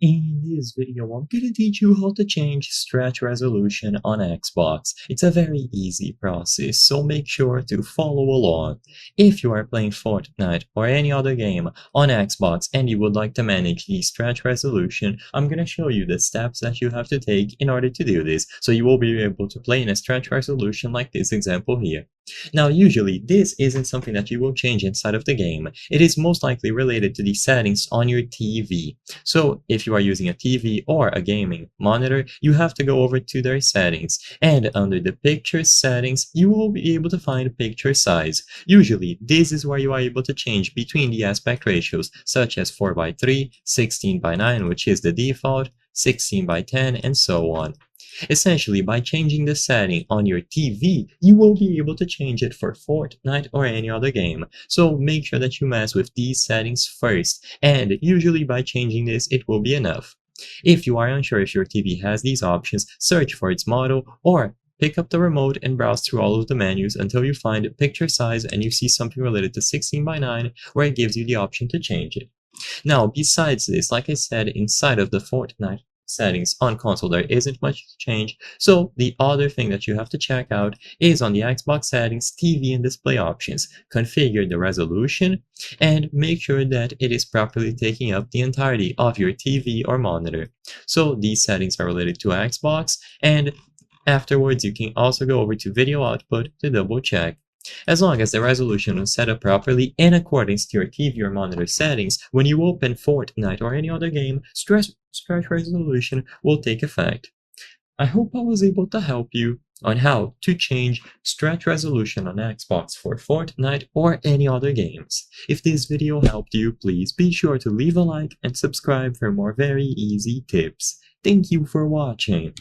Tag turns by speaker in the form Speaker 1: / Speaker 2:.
Speaker 1: In this video, I'm gonna teach you how to change stretch resolution on Xbox. It's a very easy process, so make sure to follow along. If you are playing Fortnite or any other game on Xbox and you would like to manage the stretch resolution, I'm gonna show you the steps that you have to take in order to do this, so you will be able to play in a stretch resolution like this example here. Now, usually, this isn't something that you will change inside of the game. It is most likely related to the settings on your TV. So, if you are using a TV or a gaming monitor, you have to go over to their settings, and under the picture settings, you will be able to find picture size. Usually, this is where you are able to change between the aspect ratios, such as 4:3, 16:9, which is the default, 16:10, and so on. Essentially, by changing the setting on your TV, you will be able to change it for Fortnite or any other game. So make sure that you mess with these settings first, and usually by changing this, it will be enough. If you are unsure if your TV has these options, search for its model or pick up the remote and browse through all of the menus until you find picture size and you see something related to 16:9 where it gives you the option to change it. Now, besides this, like I said, inside of the Fortnite settings on console, there isn't much to change. So the other thing that you have to check out is on the Xbox settings, TV and display options. Configure the resolution and make sure that it is properly taking up the entirety of your TV or monitor. So these settings are related to Xbox, and afterwards you can also go over to video output to double check. As long as the resolution was set up properly in accordance to your TV or monitor settings, when you open Fortnite or any other game, stretch resolution will take effect. I hope I was able to help you on how to change stretch resolution on Xbox for Fortnite or any other games. If this video helped you, please be sure to leave a like and subscribe for more very easy tips. Thank you for watching.